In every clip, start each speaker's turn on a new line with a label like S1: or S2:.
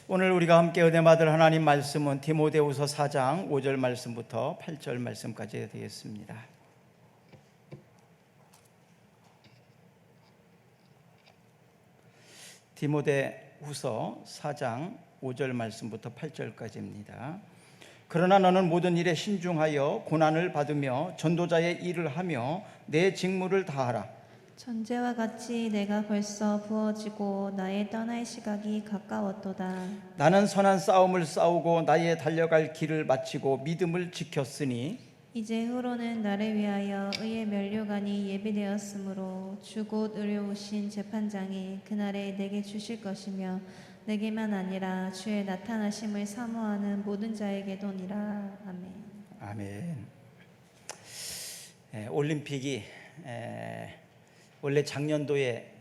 S1: 오늘 우리가 함께 은혜 받을 하나님 말씀은 디모데후서 4장 5절 말씀부터 8절 말씀까지 되겠습니다. 디모데후서 4장 5절 말씀부터 8절까지입니다. 그러나 너는 모든 일에 신중하여 고난을 받으며 전도자의 일을 하며 내 직무를 다하라.
S2: 전제와 같이 내가 벌써 부어지고 나의 떠날 시각이 가까웠도다.
S1: 나는 선한 싸움을 싸우고 나의 달려갈 길을 마치고 믿음을 지켰으니
S2: 이제 후로는 나를 위하여 의의 면류관이 예비되었으므로 주 곧 의로우신 재판장이 그날에 내게 주실 것이며 내게만 아니라 주의 나타나심을 사모하는 모든 자에게도니라. 아멘.
S1: 아멘. 올림픽이 원래 작년도에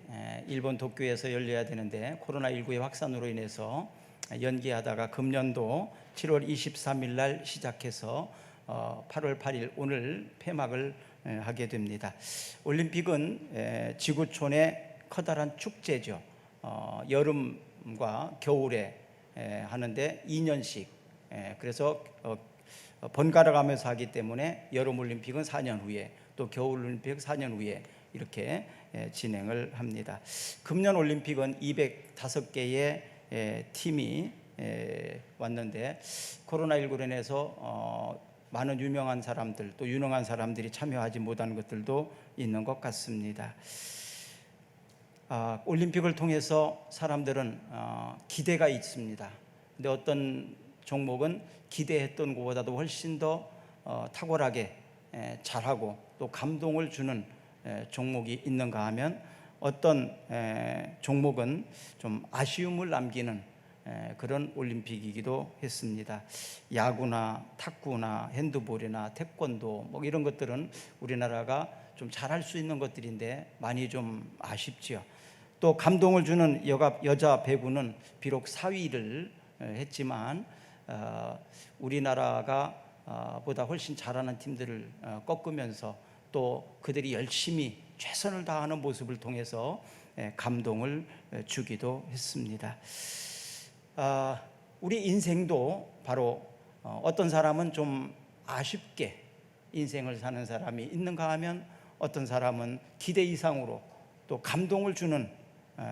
S1: 일본 도쿄에서 열려야 되는데 코로나19의 확산으로 인해서 연기하다가 금년도 7월 23일 날 시작해서 8월 8일 오늘 폐막을 하게 됩니다. 올림픽은 지구촌의 커다란 축제죠. 여름과 겨울에 하는데 2년씩 그래서 번갈아 가면서 하기 때문에 여름올림픽은 4년 후에 또 겨울올림픽 4년 후에 이렇게 진행을 합니다. 금년 올림픽은 205개의 팀이 왔는데 코로나19로 인해서 많은 유명한 사람들 또 유능한 사람들이 참여하지 못한 것들도 있는 것 같습니다. 올림픽을 통해서 사람들은 기대가 있습니다. 근데 어떤 종목은 기대했던 것보다도 훨씬 더 탁월하게 잘하고 또 감동을 주는 종목이 있는가 하면 어떤 종목은 좀 아쉬움을 남기는 그런 올림픽이기도 했습니다. 야구나 탁구나 핸드볼이나 태권도 뭐 이런 것들은 우리나라가 좀 잘할 수 있는 것들인데 많이 좀 아쉽지요. 또 감동을 주는 여자 배구는 비록 4위를 했지만 우리나라가 보다 훨씬 잘하는 팀들을 꺾으면서 또 그들이 열심히 최선을 다하는 모습을 통해서 감동을 주기도 했습니다. 우리 인생도 바로 어떤 사람은 좀 아쉽게 인생을 사는 사람이 있는가 하면 어떤 사람은 기대 이상으로 또 감동을 주는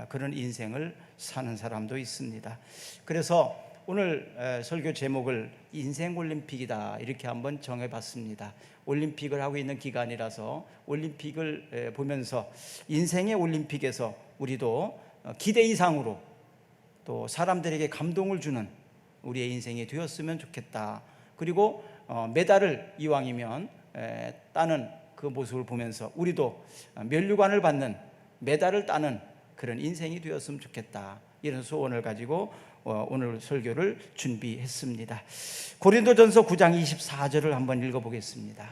S1: 그런 인생을 사는 사람도 있습니다. 그래서 오늘 설교 제목을 인생 올림픽이다 이렇게 한번 정해봤습니다. 올림픽을 하고 있는 기간이라서 올림픽을 보면서 인생의 올림픽에서 우리도 기대 이상으로 또 사람들에게 감동을 주는 우리의 인생이 되었으면 좋겠다. 그리고 메달을 이왕이면 따는 그 모습을 보면서 우리도 면류관을 받는 메달을 따는 그런 인생이 되었으면 좋겠다. 이런 소원을 가지고 오늘 설교를 준비했습니다. 고린도전서 9장 24절을 한번 읽어보겠습니다.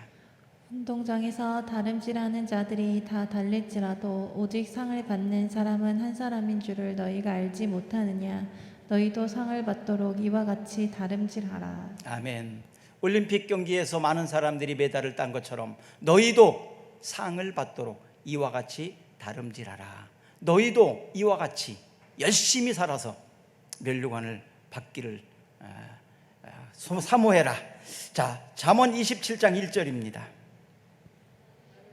S2: 운동장에서 다름질하는 자들이 다 달릴지라도 오직 상을 받는 사람은 한 사람인 줄을 너희가 알지 못하느냐. 너희도 상을 받도록 이와 같이 다름질하라.
S1: 아멘. 올림픽 경기에서 많은 사람들이 메달을 딴 것처럼 너희도 상을 받도록 이와 같이 다름질하라. 너희도 이와 같이 열심히 살아서 면류관을 받기를 사모해라. 자, 잠언 27장 1절입니다.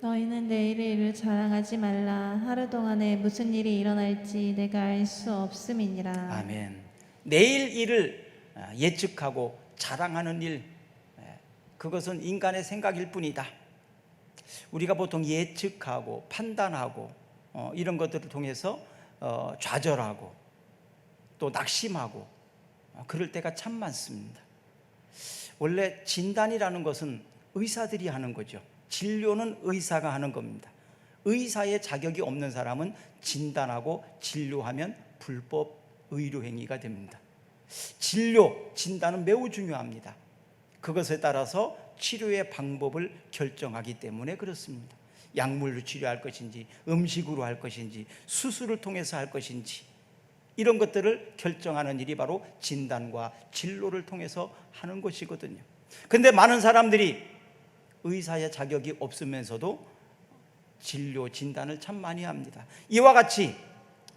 S2: 너희는 내일의 일을 자랑하지 말라. 하루 동안에 무슨 일이 일어날지 내가 알 수 없음이니라.
S1: 아멘. 내일 일을 예측하고 자랑하는 일, 그것은 인간의 생각일 뿐이다. 우리가 보통 예측하고 판단하고 이런 것들을 통해서 좌절하고 또 낙심하고 그럴 때가 참 많습니다. 원래 진단이라는 것은 의사들이 하는 거죠. 진료는 의사가 하는 겁니다. 의사의 자격이 없는 사람은 진단하고 진료하면 불법 의료행위가 됩니다. 진료, 진단은 매우 중요합니다. 그것에 따라서 치료의 방법을 결정하기 때문에 그렇습니다. 약물로 치료할 것인지 음식으로 할 것인지 수술을 통해서 할 것인지 이런 것들을 결정하는 일이 바로 진단과 진료를 통해서 하는 것이거든요. 그런데 많은 사람들이 의사의 자격이 없으면서도 진료, 진단을 참 많이 합니다. 이와 같이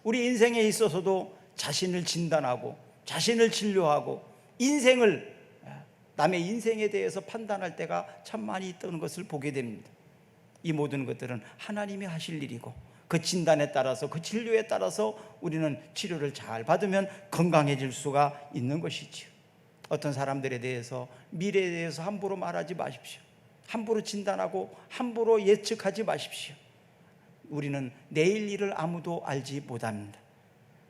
S1: 우리 인생에 있어서도 자신을 진단하고 자신을 진료하고 인생을, 남의 인생에 대해서 판단할 때가 참 많이 있다는 것을 보게 됩니다. 이 모든 것들은 하나님이 하실 일이고 그 진단에 따라서, 그 진료에 따라서 우리는 치료를 잘 받으면 건강해질 수가 있는 것이지요. 어떤 사람들에 대해서, 미래에 대해서 함부로 말하지 마십시오. 함부로 진단하고 함부로 예측하지 마십시오. 우리는 내일 일을 아무도 알지 못합니다.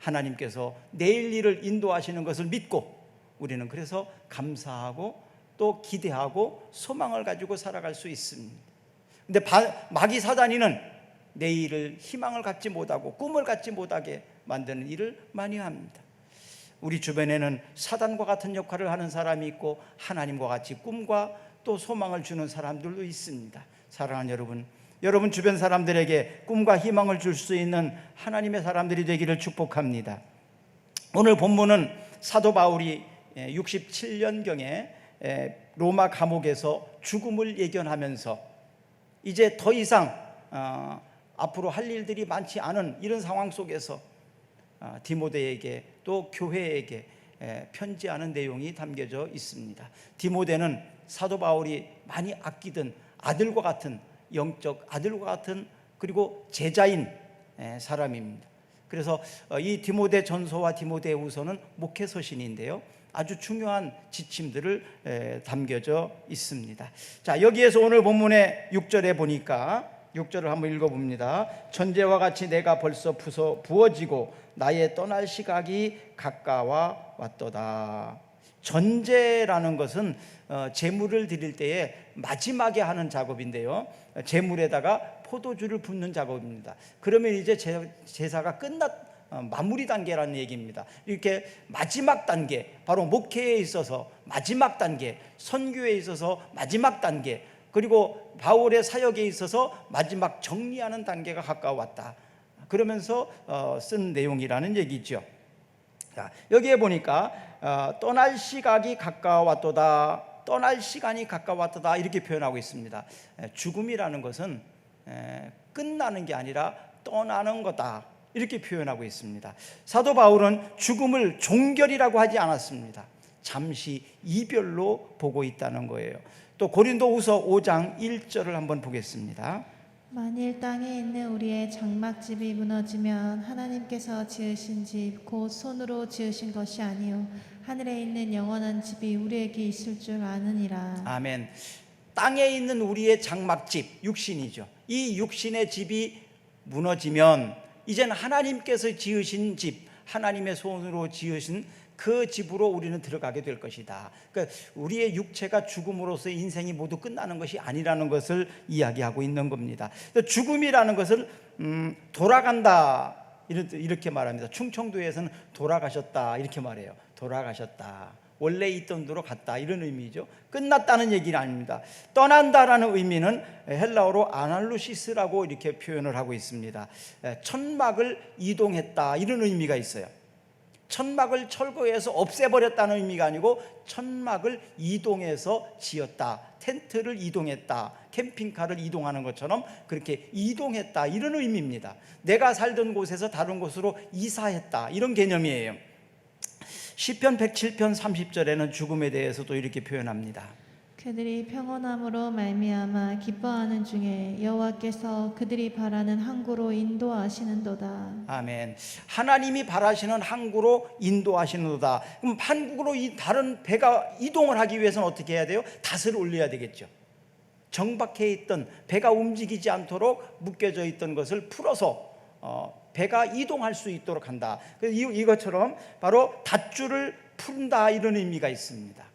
S1: 하나님께서 내일 일을 인도하시는 것을 믿고 우리는 그래서 감사하고 또 기대하고 소망을 가지고 살아갈 수 있습니다. 근데 마귀 사단이는 내일을 희망을 갖지 못하고 꿈을 갖지 못하게 만드는 일을 많이 합니다. 우리 주변에는 사단과 같은 역할을 하는 사람이 있고 하나님과 같이 꿈과 또 소망을 주는 사람들도 있습니다. 사랑하는 여러분, 여러분 주변 사람들에게 꿈과 희망을 줄 수 있는 하나님의 사람들이 되기를 축복합니다. 오늘 본문은 사도 바울이 67년경에 로마 감옥에서 죽음을 예견하면서 이제 더 이상 앞으로 할 일들이 많지 않은 이런 상황 속에서 디모데에게 또 교회에게 편지하는 내용이 담겨져 있습니다. 디모데는 사도 바울이 많이 아끼던 아들과 같은, 영적 아들과 같은, 그리고 제자인 사람입니다. 그래서 이 디모데 전서와 디모데 후서는 목회 서신인데요, 아주 중요한 지침들을 담겨져 있습니다. 자, 여기에서 오늘 본문의 6절에 보니까 6절을 한번 읽어봅니다. 전제와 같이 내가 벌써 부어지고 나의 떠날 시각이 가까워 왔도다. 전제라는 것은 제물을 드릴 때에 마지막에 하는 작업인데요, 제물에다가 포도주를 붓는 작업입니다. 그러면 이제 제사가 마무리 단계라는 얘기입니다. 이렇게 마지막 단계, 바로 목회에 있어서 마지막 단계, 선교에 있어서 마지막 단계, 그리고 바울의 사역에 있어서 마지막 정리하는 단계가 가까워왔다, 그러면서 쓴 내용이라는 얘기죠. 자, 여기에 보니까 떠날 시각이 가까웠도다, 떠날 시간이 가까웠도다, 이렇게 표현하고 있습니다. 죽음이라는 것은 끝나는 게 아니라 떠나는 거다, 이렇게 표현하고 있습니다. 사도 바울은 죽음을 종결이라고 하지 않았습니다. 잠시 이별로 보고 있다는 거예요. 또 고린도후서 5장 1절을 한번 보겠습니다.
S2: 만일 땅에 있는 우리의 장막집이 무너지면 하나님께서 지으신 집 곧 손으로 지으신 것이 아니요 하늘에 있는 영원한 집이 우리에게 있을 줄 아느니라.
S1: 아멘. 땅에 있는 우리의 장막집, 육신이죠. 이 육신의 집이 무너지면 이젠 하나님께서 지으신 집, 하나님의 손으로 지으신 그 집으로 우리는 들어가게 될 것이다. 그러니까 우리의 육체가 죽음으로써 인생이 모두 끝나는 것이 아니라는 것을 이야기하고 있는 겁니다. 죽음이라는 것을 돌아간다, 이렇게 말합니다. 충청도에서는 돌아가셨다, 이렇게 말해요. 돌아가셨다, 원래 있던 데로 갔다, 이런 의미죠. 끝났다는 얘기는 아닙니다. 떠난다라는 의미는 헬라어로 아날루시스라고 이렇게 표현을 하고 있습니다. 천막을 이동했다, 이런 의미가 있어요. 천막을 철거해서 없애버렸다는 의미가 아니고 천막을 이동해서 지었다, 텐트를 이동했다, 캠핑카를 이동하는 것처럼 그렇게 이동했다, 이런 의미입니다. 내가 살던 곳에서 다른 곳으로 이사했다, 이런 개념이에요. 시편 107편 30절에는 죽음에 대해서도 이렇게 표현합니다.
S2: 그들이 평온함으로 말미암아 기뻐하는 중에 여호와께서 그들이 바라는 항구로 인도하시는도다.
S1: 아멘. 하나님이 바라시는 항구로 인도하시는도다. 그럼 항구로 다른 배가 이동을 하기 위해서는 어떻게 해야 돼요? 닷을 올려야 되겠죠. 정박해 있던, 배가 움직이지 않도록 묶여져 있던 것을 풀어서 배가 이동할 수 있도록 한다. 이것처럼 바로 닷줄을 푼다, 이런 의미가 있습니다.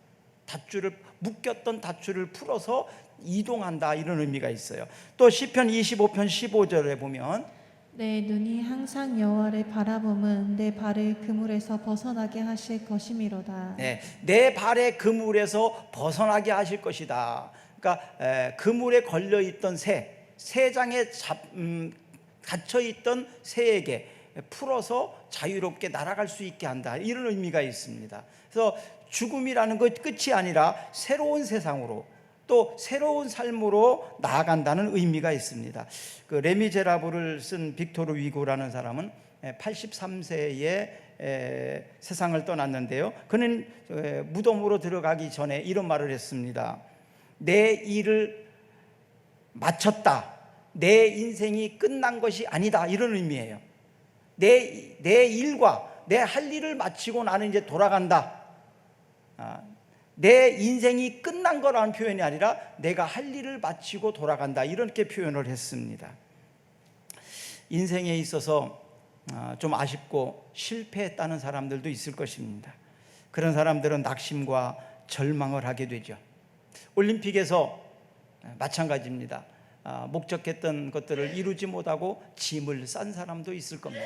S1: 묶였던 닷줄을 풀어서 이동한다, 이런 의미가 있어요. 또 시편 25편 15절에 보면
S2: 내 눈이 항상 여호와를 바라봄은 내 발을 그물에서 벗어나게 하실 것이미로다.
S1: 네, 내 발의 그물에서 벗어나게 하실 것이다. 그러니까 그물에 걸려있던 새 장에 갇혀있던 새에게 풀어서 자유롭게 날아갈 수 있게 한다, 이런 의미가 있습니다. 그래서 죽음이라는 것 끝이 아니라 새로운 세상으로, 또 새로운 삶으로 나아간다는 의미가 있습니다. 그 레미제라블을 쓴 빅토르 위고라는 사람은 83세에 세상을 떠났는데요. 그는 무덤으로 들어가기 전에 이런 말을 했습니다. 내 일을 마쳤다. 내 인생이 끝난 것이 아니다. 이런 의미예요. 내 일과 내 할 일을 마치고 나는 이제 돌아간다. 내 인생이 끝난 거라는 표현이 아니라 내가 할 일을 마치고 돌아간다. 이렇게 표현을 했습니다. 인생에 있어서 좀 아쉽고 실패했다는 사람들도 있을 것입니다. 그런 사람들은 낙심과 절망을 하게 되죠. 올림픽에서 마찬가지입니다. 목적했던 것들을 이루지 못하고 짐을 싼 사람도 있을 겁니다.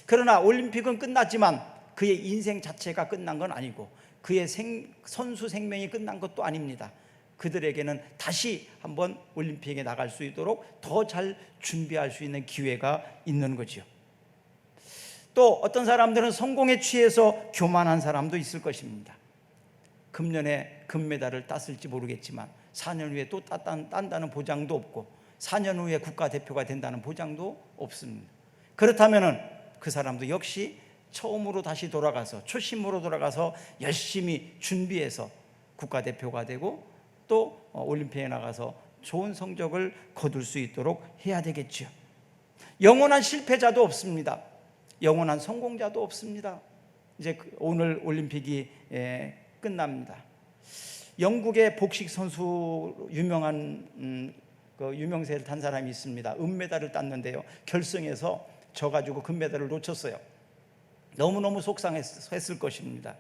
S1: 그러나 올림픽은 끝났지만 그의 인생 자체가 끝난 건 아니고 그의 선수 생명이 끝난 것도 아닙니다. 그들에게는 다시 한번 올림픽에 나갈 수 있도록 더 잘 준비할 수 있는 기회가 있는 거죠. 또 어떤 사람들은 성공에 취해서 교만한 사람도 있을 것입니다. 금년에 금메달을 땄을지 모르겠지만 4년 후에 또 딴다는 보장도 없고 4년 후에 국가대표가 된다는 보장도 없습니다. 그렇다면 그 사람도 역시 처음으로 다시 돌아가서 초심으로 돌아가서 열심히 준비해서 국가대표가 되고 또 올림픽에 나가서 좋은 성적을 거둘 수 있도록 해야 되겠죠. 영원한 실패자도 없습니다. 영원한 성공자도 없습니다. 이제 오늘 올림픽이 끝납니다. 영국의 복식 선수 유명한 유명세를 탄 사람이 있습니다. 은메달을 땄는데요. 결승에서 져가지고 금메달을 놓쳤어요. 너무너무 속상했을 것입니다.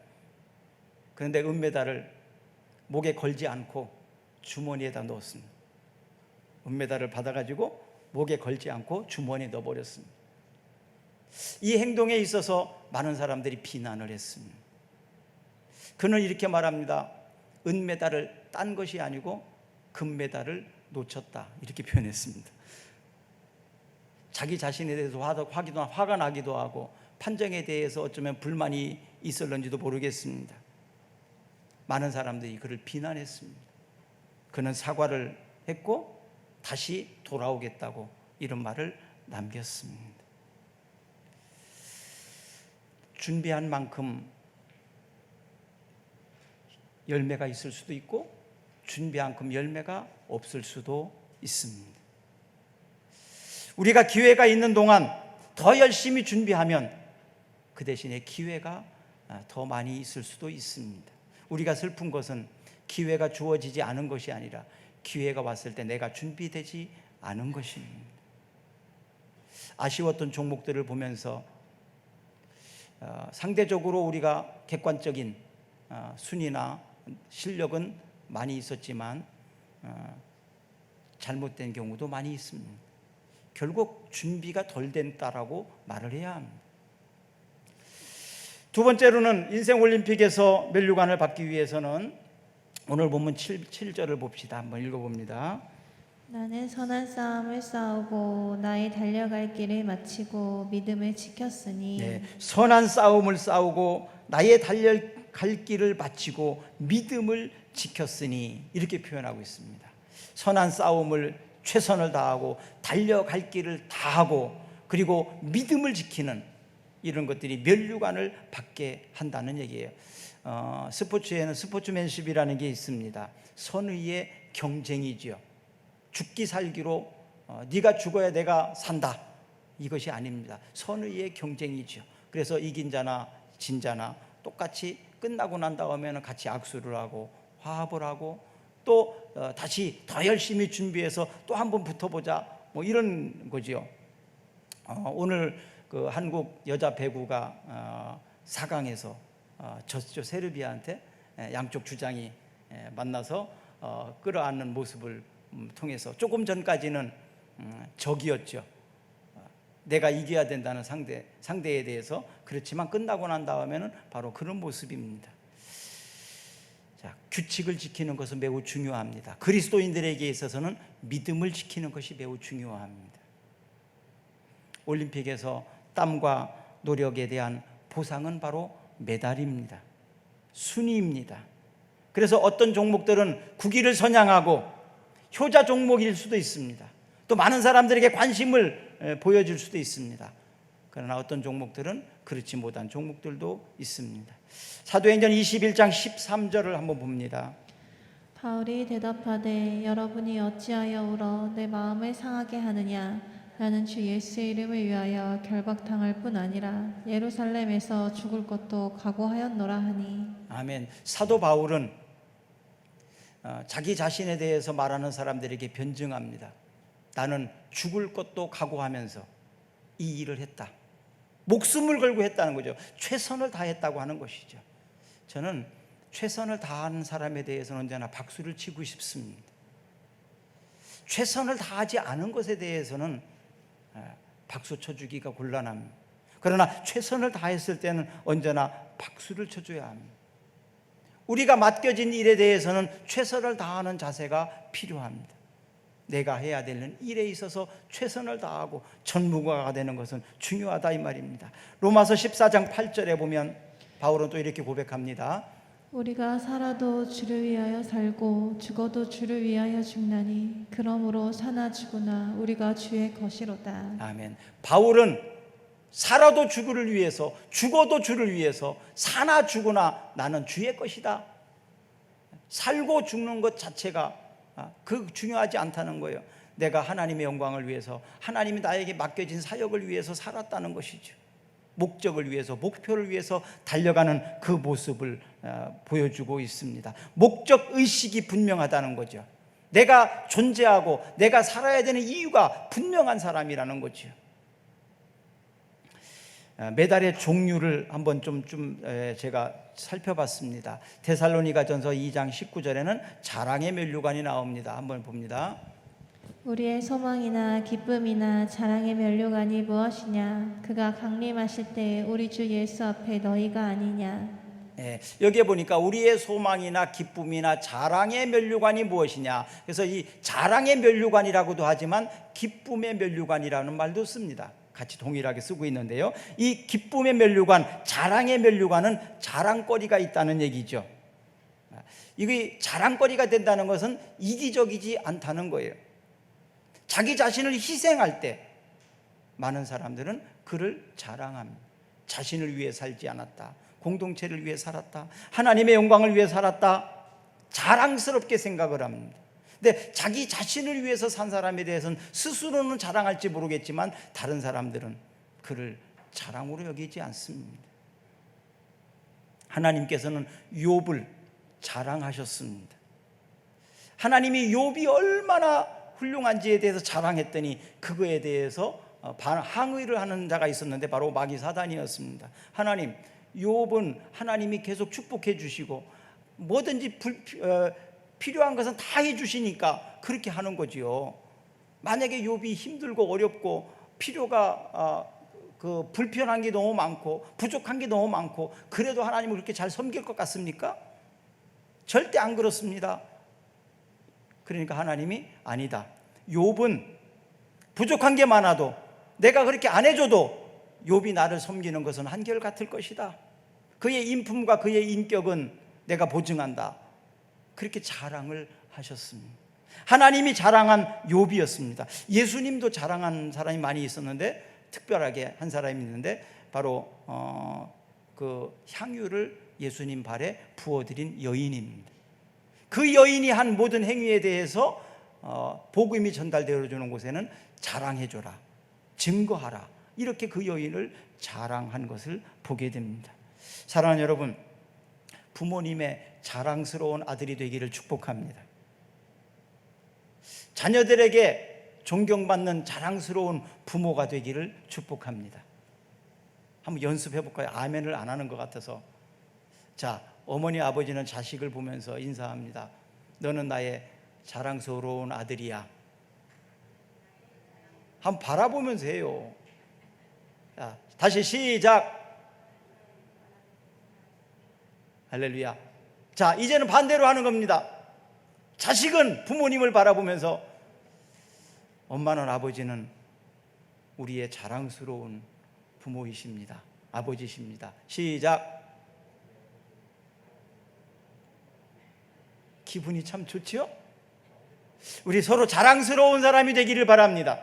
S1: 그런데 은메달을 목에 걸지 않고 주머니에다 넣었습니다. 은메달을 받아가지고 목에 걸지 않고 주머니에 넣어버렸습니다. 이 행동에 있어서 많은 사람들이 비난을 했습니다. 그는 이렇게 말합니다. 은메달을 딴 것이 아니고 금메달을 놓쳤다. 이렇게 표현했습니다. 자기 자신에 대해서 화가 나기도 하고 판정에 대해서 어쩌면 불만이 있었는지도 모르겠습니다. 많은 사람들이 그를 비난했습니다. 그는 사과를 했고 다시 돌아오겠다고 이런 말을 남겼습니다. 준비한 만큼 열매가 있을 수도 있고 준비한 만큼 열매가 없을 수도 있습니다. 우리가 기회가 있는 동안 더 열심히 준비하면 그 대신에 기회가 더 많이 있을 수도 있습니다. 우리가 슬픈 것은 기회가 주어지지 않은 것이 아니라 기회가 왔을 때 내가 준비되지 않은 것입니다. 아쉬웠던 종목들을 보면서 상대적으로 우리가 객관적인 순위나 실력은 많이 있었지만 잘못된 경우도 많이 있습니다. 결국 준비가 덜 됐다라고 말을 해야 합니다. 두 번째로는 인생 올림픽에서 면류관을 받기 위해서는 오늘 본문 7절을 봅시다. 한번 읽어봅니다.
S2: 나는 선한 싸움을 싸우고 나의 달려갈 길을 마치고 믿음을 지켰으니.
S1: 네, 선한 싸움을 싸우고 나의 달려갈 길을 마치고 믿음을 지켰으니 이렇게 표현하고 있습니다. 선한 싸움을 최선을 다하고 달려갈 길을 다하고 그리고 믿음을 지키는 이런 것들이 면류관을 받게 한다는 얘기예요. 스포츠에는 스포츠맨십이라는 게 있습니다. 선의의 경쟁이죠. 죽기 살기로 네가 죽어야 내가 산다 이것이 아닙니다. 선의의 경쟁이죠. 그래서 이긴 자나 진 자나 똑같이 끝나고 난 다음에는 같이 악수를 하고 화합을 하고 또 다시 더 열심히 준비해서 또 한 번 붙어보자 뭐 이런 거죠. 오늘 그 한국 여자 배구가 4강에서 졌죠. 세르비아한테. 양쪽 주장이 만나서 끌어안는 모습을 통해서 조금 전까지는 적이었죠. 내가 이겨야 된다는 상대에 대해서. 그렇지만 끝나고 난 다음에는 바로 그런 모습입니다. 자, 규칙을 지키는 것은 매우 중요합니다. 그리스도인들에게 있어서는 믿음을 지키는 것이 매우 중요합니다. 올림픽에서 땀과 노력에 대한 보상은 바로 메달입니다. 순위입니다. 그래서 어떤 종목들은 국위를 선양하고 효자 종목일 수도 있습니다. 또 많은 사람들에게 관심을 보여줄 수도 있습니다. 그러나 어떤 종목들은 그렇지 못한 종목들도 있습니다. 사도행전 21장 13절을 한번 봅니다.
S2: 바울이 대답하되 여러분이 어찌하여 울어 내 마음을 상하게 하느냐. 나는 주 예수의 이름을 위하여 결박당할 뿐 아니라 예루살렘에서 죽을 것도 각오하였노라 하니.
S1: 아멘. 사도 바울은 자기 자신에 대해서 말하는 사람들에게 변증합니다. 나는 죽을 것도 각오하면서 이 일을 했다. 목숨을 걸고 했다는 거죠. 최선을 다했다고 하는 것이죠. 저는 최선을 다하는 사람에 대해서는 언제나 박수를 치고 싶습니다. 최선을 다하지 않은 것에 대해서는 박수 쳐주기가 곤란합니다. 그러나 최선을 다했을 때는 언제나 박수를 쳐줘야 합니다. 우리가 맡겨진 일에 대해서는 최선을 다하는 자세가 필요합니다. 내가 해야 되는 일에 있어서 최선을 다하고 전무가가 되는 것은 중요하다 이 말입니다. 로마서 14장 8절에 보면 바울은 또 이렇게 고백합니다.
S2: 우리가 살아도 주를 위하여 살고 죽어도 주를 위하여 죽나니 그러므로 사나 죽으나 우리가 주의 것이로다.
S1: 아멘. 바울은 살아도 주를 위해서 죽어도 주를 위해서 사나 죽으나 나는 주의 것이다. 살고 죽는 것 자체가 그 중요하지 않다는 거예요. 내가 하나님의 영광을 위해서 하나님이 나에게 맡겨진 사역을 위해서 살았다는 것이죠. 목적을 위해서 목표를 위해서 달려가는 그 모습을 보여주고 있습니다. 목적 의식이 분명하다는 거죠. 내가 존재하고 내가 살아야 되는 이유가 분명한 사람이라는 거죠. 메달의 종류를 한번 좀 제가 살펴봤습니다. 데살로니가전서 2장 19절에는 자랑의 면류관이 나옵니다. 한번 봅니다.
S2: 우리의 소망이나 기쁨이나 자랑의 면류관이 무엇이냐? 그가 강림하실 때 우리 주 예수 앞에 너희가 아니냐?
S1: 여기에 보니까 우리의 소망이나 기쁨이나 자랑의 면류관이 무엇이냐. 그래서 이 자랑의 면류관이라고도 하지만 기쁨의 면류관이라는 말도 씁니다. 같이 동일하게 쓰고 있는데요. 이 기쁨의 면류관, 자랑의 면류관은 자랑거리가 있다는 얘기죠. 이게 자랑거리가 된다는 것은 이기적이지 않다는 거예요. 자기 자신을 희생할 때 많은 사람들은 그를 자랑합니다. 자신을 위해 살지 않았다. 공동체를 위해 살았다. 하나님의 영광을 위해 살았다. 자랑스럽게 생각을 합니다. 근데 자기 자신을 위해서 산 사람에 대해서는 스스로는 자랑할지 모르겠지만 다른 사람들은 그를 자랑으로 여기지 않습니다. 하나님께서는 욥을 자랑하셨습니다. 하나님이 욥이 얼마나 훌륭한지에 대해서 자랑했더니 그거에 대해서 항의를 하는 자가 있었는데 바로 마귀 사단이었습니다. 하나님, 욥은 하나님이 계속 축복해 주시고 뭐든지 필요한 것은 다 해주시니까 그렇게 하는 거지요. 만약에 욥이 힘들고 어렵고 필요가 불편한 게 너무 많고 부족한 게 너무 많고 그래도 하나님을 그렇게 잘 섬길 것 같습니까? 절대 안 그렇습니다. 그러니까 하나님이 아니다. 욥은 부족한 게 많아도 내가 그렇게 안 해줘도 욥이 나를 섬기는 것은 한결같을 것이다. 그의 인품과 그의 인격은 내가 보증한다. 그렇게 자랑을 하셨습니다. 하나님이 자랑한 욥이었습니다. 예수님도 자랑한 사람이 많이 있었는데 특별하게 한 사람이 있는데 바로 그 향유를 예수님 발에 부어드린 여인입니다. 그 여인이 한 모든 행위에 대해서 복음이 전달되어 주는 곳에는 자랑해줘라, 증거하라, 이렇게 그 여인을 자랑한 것을 보게 됩니다. 사랑하는 여러분, 부모님의 자랑스러운 아들이 되기를 축복합니다. 자녀들에게 존경받는 자랑스러운 부모가 되기를 축복합니다. 한번 연습해 볼까요? 아멘을 안 하는 것 같아서. 자, 어머니 아버지는 자식을 보면서 인사합니다. 너는 나의 자랑스러운 아들이야. 한번 바라보면서 해요. 자, 다시 시작. 할렐루야. 자, 이제는 반대로 하는 겁니다. 자식은 부모님을 바라보면서 엄마는 아버지는 우리의 자랑스러운 부모이십니다. 아버지십니다. 시작. 기분이 참 좋지요? 우리 서로 자랑스러운 사람이 되기를 바랍니다.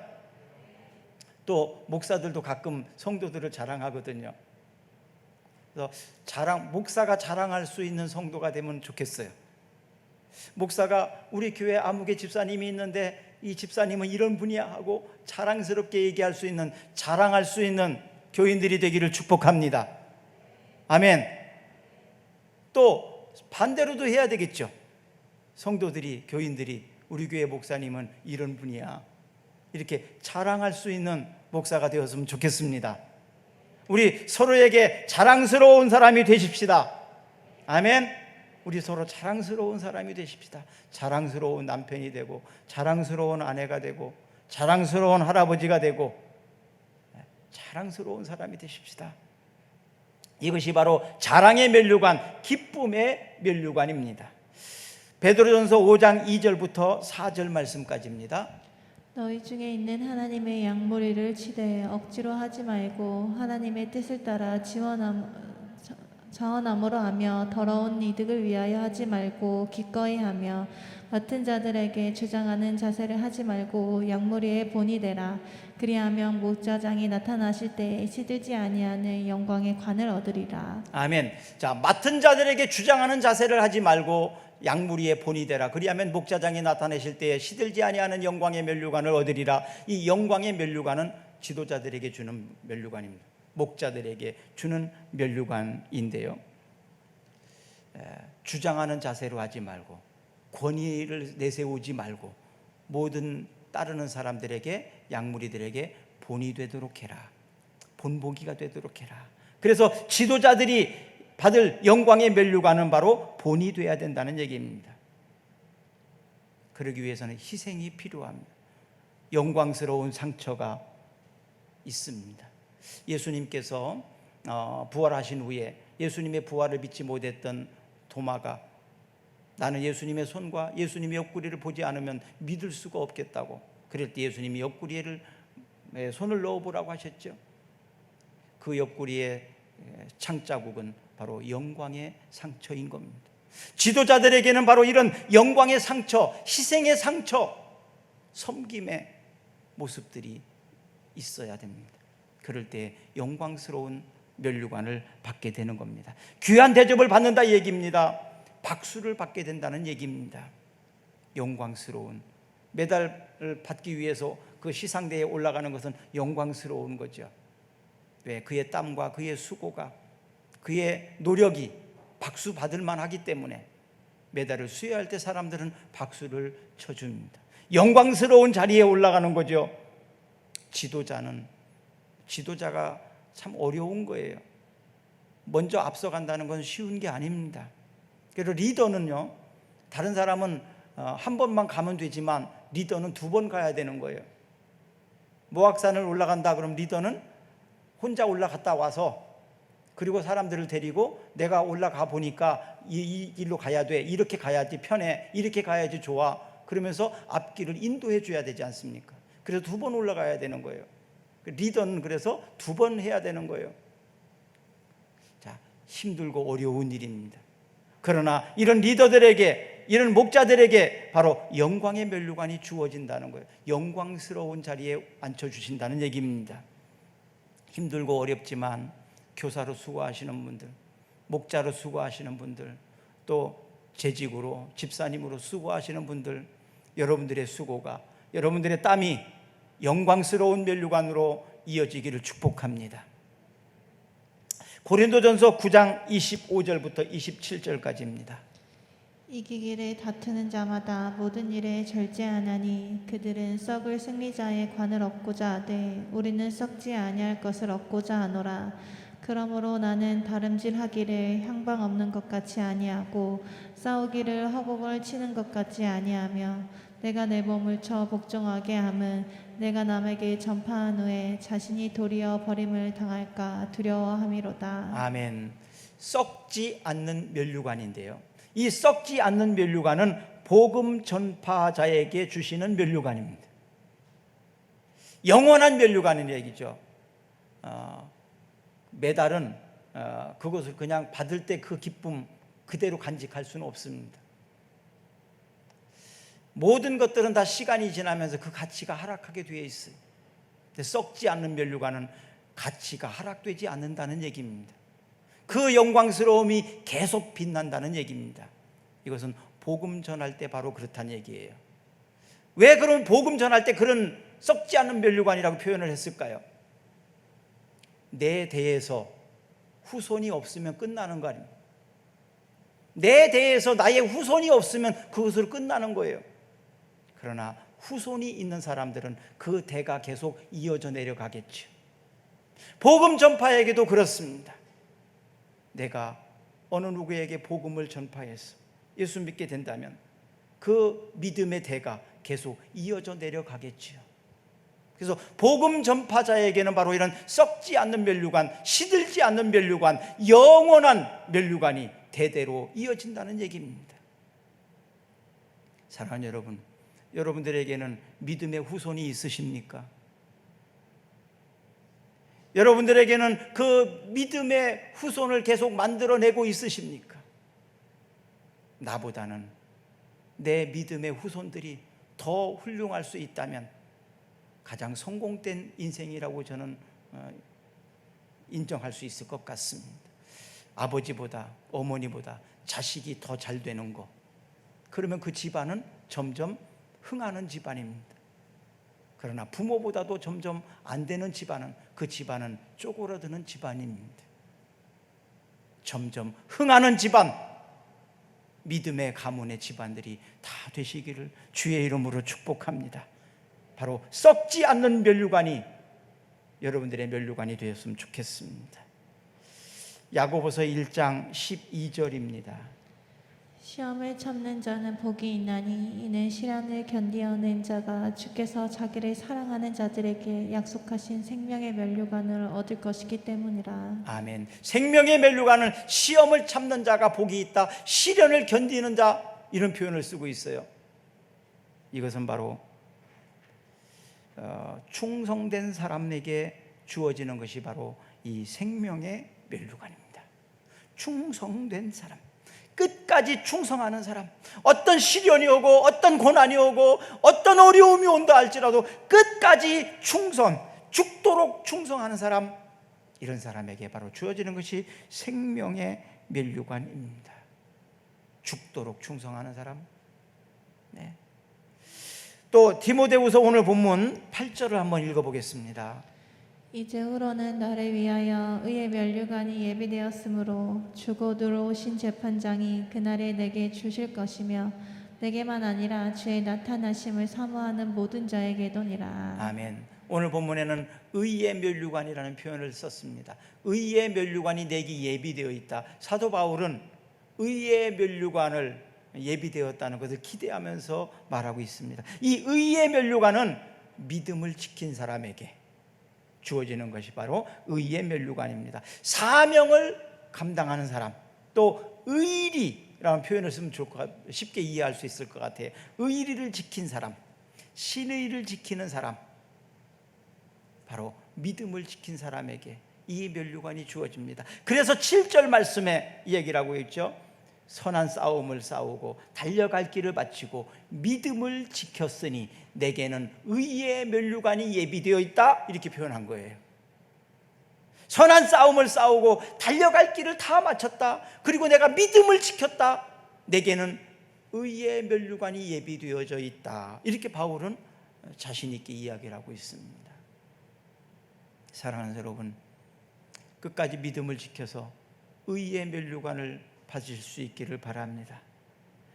S1: 또 목사들도 가끔 성도들을 자랑하거든요. 그래서 목사가 자랑할 수 있는 성도가 되면 좋겠어요. 목사가 우리 교회 아무개 집사님이 있는데 이 집사님은 이런 분이야 하고 자랑스럽게 얘기할 수 있는, 자랑할 수 있는 교인들이 되기를 축복합니다. 아멘. 또 반대로도 해야 되겠죠. 성도들이, 교인들이 우리 교회 목사님은 이런 분이야 이렇게 자랑할 수 있는 목사가 되었으면 좋겠습니다. 우리 서로에게 자랑스러운 사람이 되십시다. 아멘. 우리 서로 자랑스러운 사람이 되십시다. 자랑스러운 남편이 되고, 자랑스러운 아내가 되고, 자랑스러운 할아버지가 되고, 자랑스러운 사람이 되십시다. 이것이 바로 자랑의 면류관, 기쁨의 면류관입니다. 베드로전서 5장 2절부터 4절 말씀까지입니다.
S2: 너희 중에 있는 하나님의 양무리를 치되 억지로 하지 말고 하나님의 뜻을 따라 자원함으로 하며 더러운 이득을 위하여 하지 말고 기꺼이 하며 맡은 자들에게 주장하는 자세를 하지 말고 양무리의 본이 되라. 그리하면 목자장이 나타나실 때에 시들지 아니하는 영광의 관을 얻으리라.
S1: 아멘. 자, 맡은 자들에게 주장하는 자세를 하지 말고 양무리의 본이 되라. 그리하면 목자장이 나타내실 때에 시들지 아니하는 영광의 면류관을 얻으리라. 이 영광의 면류관은 지도자들에게 주는 면류관입니다. 목자들에게 주는 면류관인데요, 주장하는 자세로 하지 말고 권위를 내세우지 말고 모든 따르는 사람들에게, 양무리들에게 본이 되도록 해라. 본보기가 되도록 해라. 그래서 지도자들이 받을 영광의 면류관은 바로 본이 되어야 된다는 얘기입니다. 그러기 위해서는 희생이 필요합니다. 영광스러운 상처가 있습니다. 예수님께서 부활하신 후에 예수님의 부활을 믿지 못했던 도마가 나는 예수님의 손과 예수님의 옆구리를 보지 않으면 믿을 수가 없겠다고, 그럴 때 예수님이 옆구리에 손을 넣어보라고 하셨죠. 그 옆구리의 창자국은 바로 영광의 상처인 겁니다. 지도자들에게는 바로 이런 영광의 상처, 희생의 상처, 섬김의 모습들이 있어야 됩니다. 그럴 때 영광스러운 면류관을 받게 되는 겁니다. 귀한 대접을 받는다 얘기입니다. 박수를 받게 된다는 얘기입니다. 영광스러운, 메달을 받기 위해서 그 시상대에 올라가는 것은 영광스러운 거죠. 왜? 그의 땀과 그의 수고가, 그의 노력이 박수 받을 만하기 때문에 메달을 수여할 때 사람들은 박수를 쳐줍니다. 영광스러운 자리에 올라가는 거죠. 지도자가 참 어려운 거예요. 먼저 앞서간다는 건 쉬운 게 아닙니다. 그래서 리더는요, 다른 사람은 한 번만 가면 되지만 리더는 2번 가야 되는 거예요. 모악산을 올라간다 그럼 리더는 혼자 올라갔다 와서 그리고 사람들을 데리고 내가 올라가 보니까 이 길로 가야 돼, 이렇게 가야지 편해, 이렇게 가야지 좋아, 그러면서 앞길을 인도해 줘야 되지 않습니까? 그래서 2번 올라가야 되는 거예요. 리더는 그래서 2번 해야 되는 거예요. 자, 힘들고 어려운 일입니다. 그러나 이런 리더들에게, 이런 목자들에게 바로 영광의 면류관이 주어진다는 거예요. 영광스러운 자리에 앉혀주신다는 얘기입니다. 힘들고 어렵지만 교사로 수고하시는 분들, 목자로 수고하시는 분들, 또 재직으로 집사님으로 수고하시는 분들, 여러분들의 수고가, 여러분들의 땀이 영광스러운 면류관으로 이어지기를 축복합니다. 고린도전서 9장 25절부터 27절까지입니다.
S2: 이기기를 다투는 자마다 모든 일에 절제하나니 그들은 썩을 승리자의 관을 얻고자 하되 우리는 썩지 아니할 것을 얻고자 하노라. 그러므로 나는 다름질하기를 향방 없는 것 같이 아니하고 싸우기를 허공을 치는 것 같이 아니하며 내가 내 몸을 쳐 복종하게 함은 내가 남에게 전파한 후에 자신이 도리어 버림을 당할까 두려워함이로다. 아멘.
S1: 썩지 않는 면류관인데요, 이 썩지 않는 면류관은 복음 전파자에게 주시는 면류관입니다. 영원한 면류관인 얘기죠. 메달은 그것을 그냥 받을 때 그 기쁨 그대로 간직할 수는 없습니다. 모든 것들은 다 시간이 지나면서 그 가치가 하락하게 되어 있어요. 근데 썩지 않는 면류관은 가치가 하락되지 않는다는 얘기입니다. 그 영광스러움이 계속 빛난다는 얘기입니다. 이것은 복음 전할 때 바로 그렇다는 얘기예요. 왜 그런 복음 전할 때 그런 썩지 않는 면류관이라고 표현을 했을까요? 내 대에서 후손이 없으면 끝나는 거 아닙니까? 내 대에서 나의 후손이 없으면 그것으로 끝나는 거예요. 그러나 후손이 있는 사람들은 그 대가 계속 이어져 내려가겠죠. 복음 전파에게도 그렇습니다. 내가 어느 누구에게 복음을 전파해서 예수 믿게 된다면 그 믿음의 대가 계속 이어져 내려가겠지요. 그래서 복음 전파자에게는 바로 이런 썩지 않는 면류관, 시들지 않는 면류관, 영원한 면류관이 대대로 이어진다는 얘기입니다. 사랑하는 여러분, 여러분들에게는 믿음의 후손이 있으십니까? 여러분들에게는 그 믿음의 후손을 계속 만들어내고 있으십니까? 나보다는 내 믿음의 후손들이 더 훌륭할 수 있다면 가장 성공된 인생이라고 저는 인정할 수 있을 것 같습니다. 아버지보다 어머니보다 자식이 더 잘 되는 거, 그러면 그 집안은 점점 흥하는 집안입니다. 그러나 부모보다도 점점 안 되는 집안은 그 집안은 쪼그라드는 집안입니다. 점점 흥하는 집안, 믿음의 가문의 집안들이 다 되시기를 주의 이름으로 축복합니다. 바로 썩지 않는 면류관이 여러분들의 면류관이 되었으면 좋겠습니다. 야고보서 1장 12절입니다.
S2: 시험을 참는 자는 복이 있나니 이는 시련을 견디어낸 자가 주께서 자기를 사랑하는 자들에게 약속하신 생명의 면류관을 얻을 것이기 때문이라.
S1: 아멘. 생명의 면류관을 시험을 참는 자가 복이 있다, 시련을 견디는 자, 이런 표현을 쓰고 있어요. 이것은 바로 충성된 사람에게 주어지는 것이 바로 이 생명의 면류관입니다. 충성된 사람, 끝까지 충성하는 사람, 어떤 시련이 오고 어떤 고난이 오고 어떤 어려움이 온다 할지라도 끝까지 죽도록 충성하는 사람, 이런 사람에게 바로 주어지는 것이 생명의 면류관입니다. 죽도록 충성하는 사람. 네. 또 디모데후서 오늘 본문 8절을 한번 읽어보겠습니다.
S2: 이제후로는 나를 위하여 의의 면류관이 예비되었으므로 주고 들어오신 재판장이 그날에 내게 주실 것이며 내게만 아니라 주의 나타나심을 사모하는 모든 자에게도니라.
S1: 아멘. 오늘 본문에는 의의 면류관이라는 표현을 썼습니다. 의의 면류관이 내게 예비되어 있다. 사도 바울은 의의 면류관을 예비되었다는 것을 기대하면서 말하고 있습니다. 이 의의 면류관은 믿음을 지킨 사람에게 주어지는 것이 바로 의의 면류관입니다. 사명을 감당하는 사람, 또 의리라는 표현을 쓰면 좋을 것 같아요. 쉽게 이해할 수 있을 것 같아요. 의리를 지킨 사람, 신의를 지키는 사람, 바로 믿음을 지킨 사람에게 이 면류관이 주어집니다. 그래서 7절 말씀에 얘기를 하고 있죠. 선한 싸움을 싸우고 달려갈 길을 마치고 믿음을 지켰으니 내게는 의의 면류관이 예비되어 있다, 이렇게 표현한 거예요. 선한 싸움을 싸우고 달려갈 길을 다 마쳤다, 그리고 내가 믿음을 지켰다, 내게는 의의 면류관이 예비되어져 있다, 이렇게 바울은 자신 있게 이야기를 하고 있습니다. 사랑하는 여러분, 끝까지 믿음을 지켜서 의의 면류관을 받으실 수 있기를 바랍니다.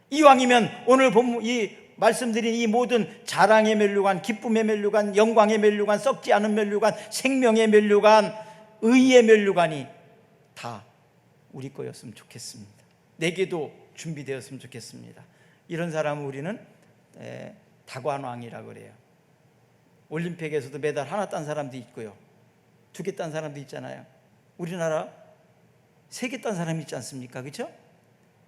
S1: 이왕이면 오늘 본문 이 말씀드린 이 모든 자랑의 면류관, 기쁨의 면류관, 영광의 면류관, 썩지 않은 면류관, 생명의 면류관, 의의 면류관이 다 우리 거였으면 좋겠습니다. 내게도 준비되었으면 좋겠습니다. 이런 사람은 우리는 다관왕이라고 그래요. 올림픽에서도 메달 하나 딴 사람도 있고요, 2개 딴 사람도 있잖아요. 우리나라 3개 딴 사람이 있지 않습니까? 그렇죠?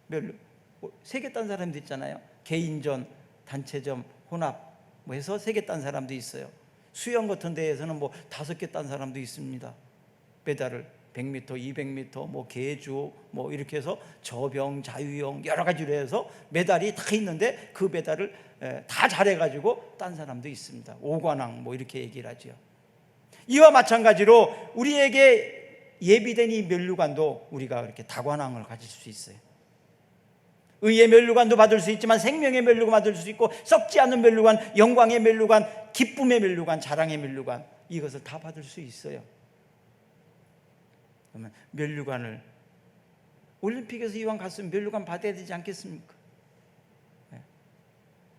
S1: 3개 딴 사람도 있잖아요. 개인전, 단체전, 혼합 뭐 해서 3개 딴 사람도 있어요. 수영 같은 데에서는 뭐 5개 딴 사람도 있습니다. 메달을 100m, 200m, 뭐 계주 뭐 이렇게 해서 저병, 자유형 여러 가지로 해서 메달이 다 있는데 그 메달을 다 잘해가지고 딴 사람도 있습니다. 오관왕 뭐 이렇게 얘기를 하죠. 이와 마찬가지로 우리에게 예비된 이 면류관도 우리가 그렇게 다관왕을 가질 수 있어요. 의의 면류관도 받을 수 있지만 생명의 면류관 받을 수 있고, 썩지 않는 면류관, 영광의 면류관, 기쁨의 면류관, 자랑의 면류관, 이것을 다 받을 수 있어요. 그러면 면류관을, 올림픽에서 이왕 갔으면 면류관 받아야 되지 않겠습니까?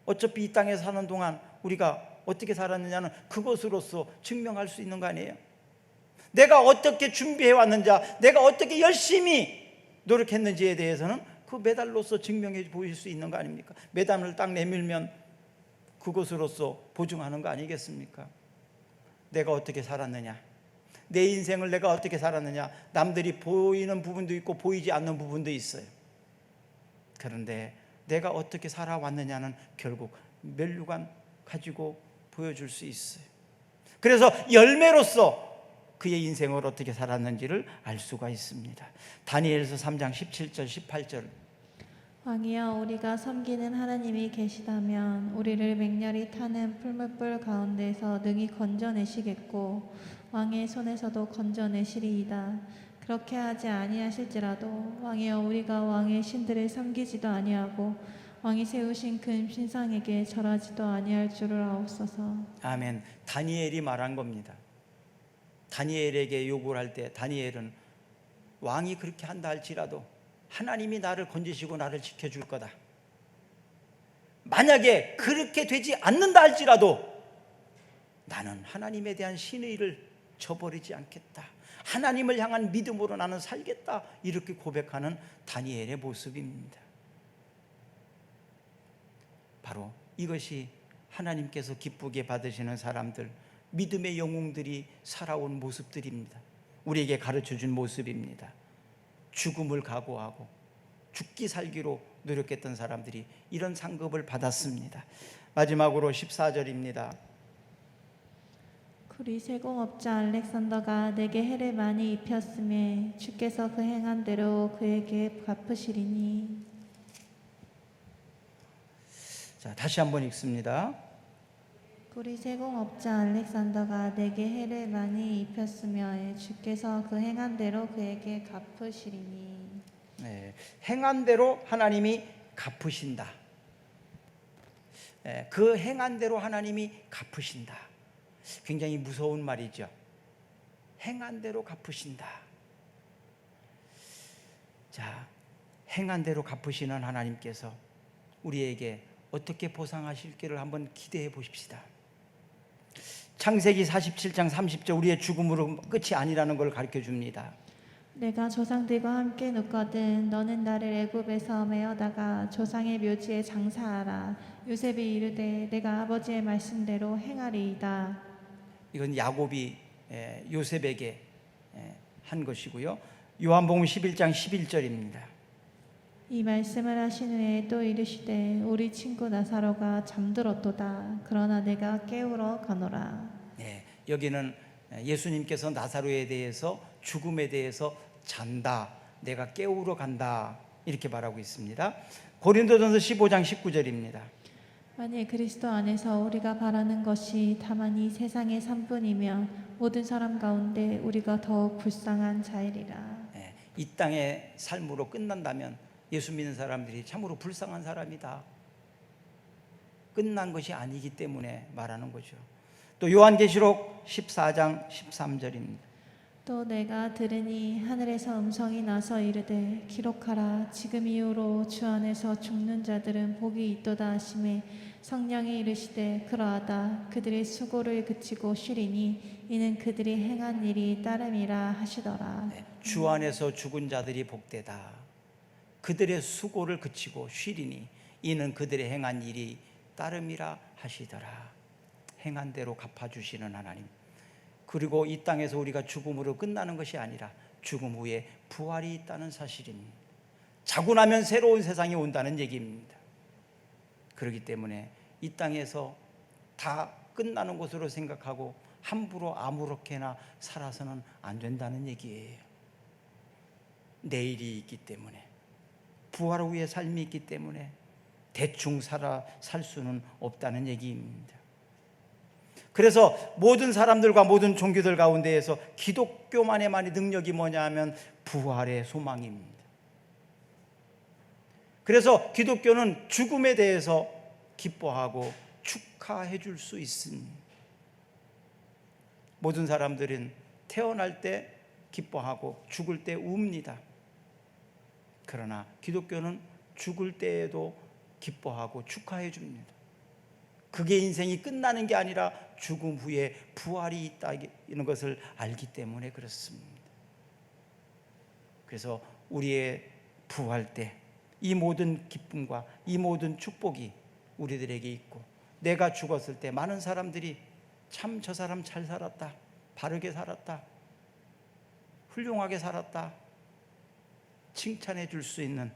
S1: 어차피 이 땅에 사는 동안 우리가 어떻게 살았느냐는 그것으로서 증명할 수 있는 거 아니에요? 내가 어떻게 준비해 왔는지, 내가 어떻게 열심히 노력했는지에 대해서는 그 메달로서 증명해 보일 수 있는 거 아닙니까? 메달을 딱 내밀면 그것으로서 보증하는 거 아니겠습니까? 내가 어떻게 살았느냐, 내 인생을 내가 어떻게 살았느냐. 남들이 보이는 부분도 있고 보이지 않는 부분도 있어요. 그런데 내가 어떻게 살아왔느냐는 결국 면류관 가지고 보여줄 수 있어요. 그래서 열매로서 그의 인생을 어떻게 살았는지를 알 수가 있습니다. 다니엘서 3장 17절 18절.
S2: 왕이여, 우리가 섬기는 하나님이 계시다면 우리를 맹렬히 타는 풀무불 가운데서 능히 건져내시겠고 왕의 손에서도 건져내시리이다. 그렇게 하지 아니하실지라도 왕이여, 우리가 왕의 신들을 섬기지도 아니하고 왕이 세우신 금 신상에게 절하지도 아니할 줄을 아옵소서.
S1: 아멘. 다니엘이 말한 겁니다. 다니엘에게 요구를 할 때 다니엘은 왕이 그렇게 한다 할지라도 하나님이 나를 건지시고 나를 지켜줄 거다. 만약에 그렇게 되지 않는다 할지라도 나는 하나님에 대한 신의를 저버리지 않겠다. 하나님을 향한 믿음으로 나는 살겠다. 이렇게 고백하는 다니엘의 모습입니다. 바로 이것이 하나님께서 기쁘게 받으시는 사람들, 믿음의 영웅들이 살아온 모습들입니다. 우리에게 가르쳐준 모습입니다. 죽음을 각오하고 죽기 살기로 노력했던 사람들이 이런 상급을 받았습니다. 마지막으로 14절입니다.
S2: 우리 세공업자 알렉산더가 내게 해를 많이 입혔음에 주께서 그 행한 대로 그에게 갚으시리니.
S1: 자, 다시 한번 읽습니다.
S2: 우리 세공업자 알렉산더가 내게 해를 많이 입혔으며 주께서 그 행한 대로 그에게 갚으시리니.
S1: 네, 행한 대로 하나님이 갚으신다. 네, 그 행한 대로 하나님이 갚으신다. 굉장히 무서운 말이죠. 행한 대로 갚으신다. 자, 행한 대로 갚으시는 하나님께서 우리에게 어떻게 보상하실지를 한번 기대해 보십시다. 창세기 47장 30절, 우리의 죽음으로 끝이 아니라는 걸 가르쳐 줍니다.
S2: 내가 조상들과 함께 눕거든 너는 나를 애굽에서 메어다가 조상의 묘지에 장사하라. 요셉이 이르되 내가 아버지의 말씀대로 행하리이다.
S1: 이건 야곱이 요셉에게 한 것이고요. 요한복음 11장 11절입니다.
S2: 이 말씀을 하신 후에 또 이르시되 우리 친구 나사로가 잠들었도다. 그러나 내가 깨우러 가노라.
S1: 네, 여기는 예수님께서 나사로에 대해서, 죽음에 대해서 잔다, 내가 깨우러 간다, 이렇게 말하고 있습니다. 고린도전서 15장 19절입니다.
S2: 만일 그리스도 안에서 우리가 바라는 것이 다만 이 세상의 삶뿐이면 모든 사람 가운데 우리가 더욱 불쌍한 자이리라.
S1: 네, 이 땅의 삶으로 끝난다면 예수 믿는 사람들이 참으로 불쌍한 사람이다. 끝난 것이 아니기 때문에 말하는 거죠. 또 요한계시록 14장 13절입니다.
S2: 또 내가 들으니 하늘에서 음성이 나서 이르되 기록하라. 지금 이후로 주 안에서 죽는 자들은 복이 있도다 하시매 성령이 이르시되 그러하다. 그들의 수고를 그치고 쉬리니 이는 그들이 행한 일이 따름이라 하시더라.
S1: 네, 주 안에서 죽은 자들이 복되다. 그들의 수고를 그치고 쉬리니 이는 그들의 행한 일이 따름이라 하시더라. 행한 대로 갚아주시는 하나님. 그리고 이 땅에서 우리가 죽음으로 끝나는 것이 아니라 죽음 후에 부활이 있다는 사실입니다. 자고 나면 새로운 세상이 온다는 얘기입니다. 그렇기 때문에 이 땅에서 다 끝나는 것으로 생각하고 함부로 아무렇게나 살아서는 안 된다는 얘기예요. 내일이 있기 때문에, 부활 후의 삶이 있기 때문에 대충 살 수는 없다는 얘기입니다. 그래서 모든 사람들과 모든 종교들 가운데에서 기독교만의 능력이 뭐냐 하면 부활의 소망입니다. 그래서 기독교는 죽음에 대해서 기뻐하고 축하해 줄 수 있습니다. 모든 사람들은 태어날 때 기뻐하고 죽을 때 웁니다. 그러나 기독교는 죽을 때에도 기뻐하고 축하해 줍니다. 그게 인생이 끝나는 게 아니라 죽음 후에 부활이 있다는 것을 알기 때문에 그렇습니다. 그래서 우리의 부활 때 이 모든 기쁨과 이 모든 축복이 우리들에게 있고, 내가 죽었을 때 많은 사람들이 참 저 사람 잘 살았다, 바르게 살았다, 훌륭하게 살았다 칭찬해 줄 수 있는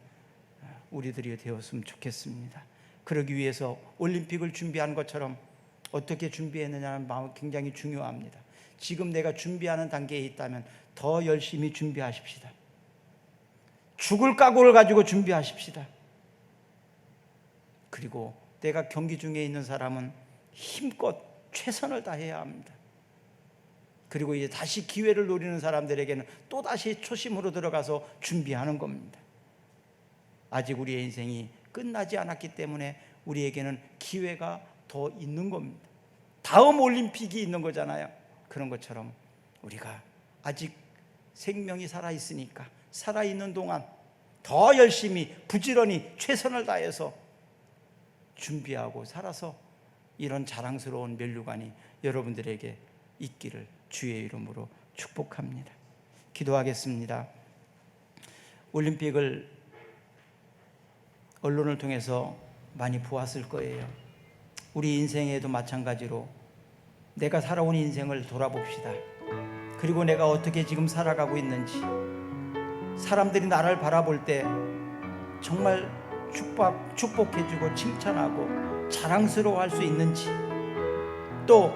S1: 우리들이 되었으면 좋겠습니다. 그러기 위해서 올림픽을 준비한 것처럼 어떻게 준비했느냐는 마음이 굉장히 중요합니다. 지금 내가 준비하는 단계에 있다면 더 열심히 준비하십시다. 죽을 각오를 가지고 준비하십시다. 그리고 내가 경기 중에 있는 사람은 힘껏 최선을 다해야 합니다. 그리고 이제 다시 기회를 노리는 사람들에게는 또다시 초심으로 들어가서 준비하는 겁니다. 아직 우리의 인생이 끝나지 않았기 때문에 우리에게는 기회가 더 있는 겁니다. 다음 올림픽이 있는 거잖아요. 그런 것처럼 우리가 아직 생명이 살아있으니까 살아있는 동안 더 열심히 부지런히 최선을 다해서 준비하고 살아서 이런 자랑스러운 면류관이 여러분들에게 있기를 주의 이름으로 축복합니다. 기도하겠습니다. 올림픽을 언론을 통해서 많이 보았을 거예요. 우리 인생에도 마찬가지로 내가 살아온 인생을 돌아봅시다. 그리고 내가 어떻게 지금 살아가고 있는지, 사람들이 나를 바라볼 때 정말 축복해주고 칭찬하고 자랑스러워할 수 있는지, 또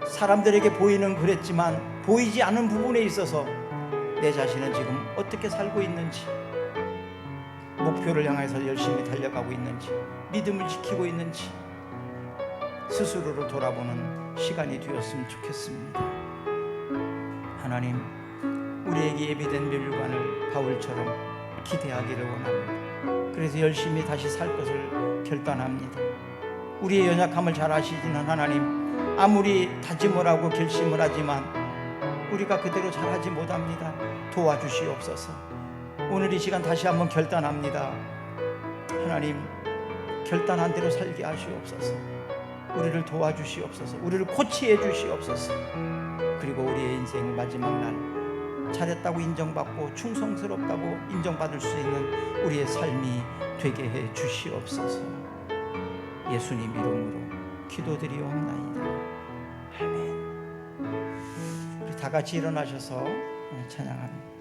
S1: 사람들에게 보이는 그랬지만 보이지 않은 부분에 있어서 내 자신은 지금 어떻게 살고 있는지, 목표를 향해서 열심히 달려가고 있는지, 믿음을 지키고 있는지 스스로를 돌아보는 시간이 되었으면 좋겠습니다. 하나님, 우리에게 예비된 면류관을 바울처럼 기대하기를 원합니다. 그래서 열심히 다시 살 것을 결단합니다. 우리의 연약함을 잘 아시는 하나님, 아무리 다짐을 하고 결심을 하지만 우리가 그대로 잘하지 못합니다. 도와주시옵소서. 오늘 이 시간 다시 한번 결단합니다. 하나님, 결단한 대로 살게 하시옵소서. 우리를 도와주시옵소서. 우리를 코치해 주시옵소서. 그리고 우리의 인생 마지막 날 잘했다고 인정받고 충성스럽다고 인정받을 수 있는 우리의 삶이 되게 해 주시옵소서. 예수님 이름으로 기도드리옵나이다. 아멘. 우리 다 같이 일어나셔서 찬양합니다.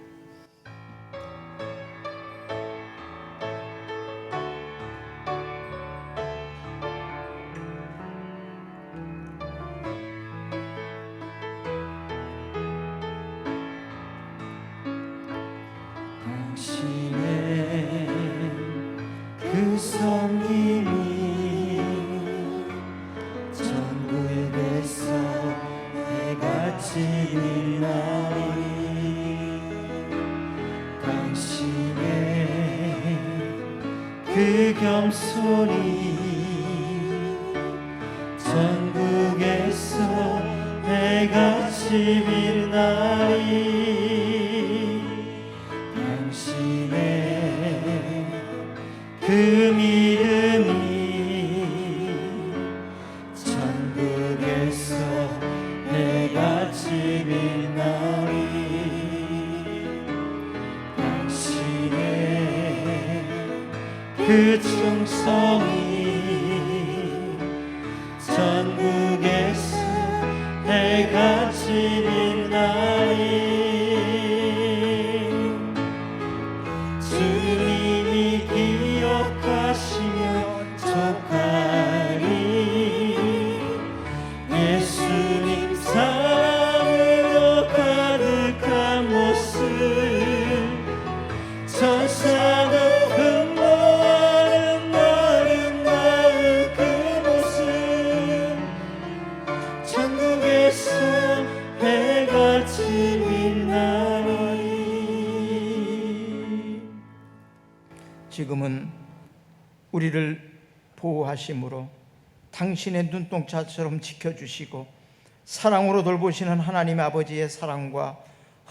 S3: 그 섬김이 천국에서 해같이 빛나리. 당신의 그 겸손이 천국에서 해같이 빛나리. 그 믿음이 천국에서 해같이 빛나리. 당신의 그 충성이 천국에서 해같이 빛나리. 주님이 기억하시며 족하리. 예수님 사랑으로 가득한 모습, 천사도 흥분하는 아름다운 그 모습, 천국
S1: 지금은 우리를 보호하심으로 당신의 눈동자처럼 지켜주시고 사랑으로 돌보시는 하나님 아버지의 사랑과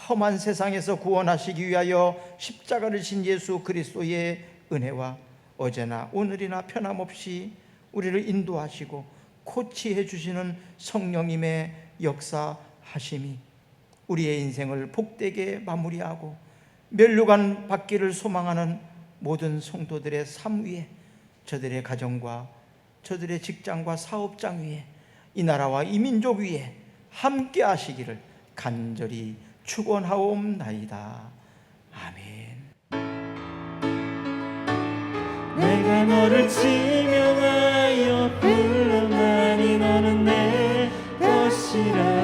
S1: 험한 세상에서 구원하시기 위하여 십자가를 진 예수 그리스도의 은혜와 어제나 오늘이나 변함없이 우리를 인도하시고 코치해 주시는 성령님의 역사하심이 우리의 인생을 복되게 마무리하고 면류관 받기를 소망하는 모든 성도들의 삶 위에, 저들의 가정과 저들의 직장과 사업장 위에, 이 나라와 이 민족 위에 함께 하시기를 간절히 축원하옵나이다. 아멘.
S3: 내가 너를 지명하여 불러나니 너는 내 것이라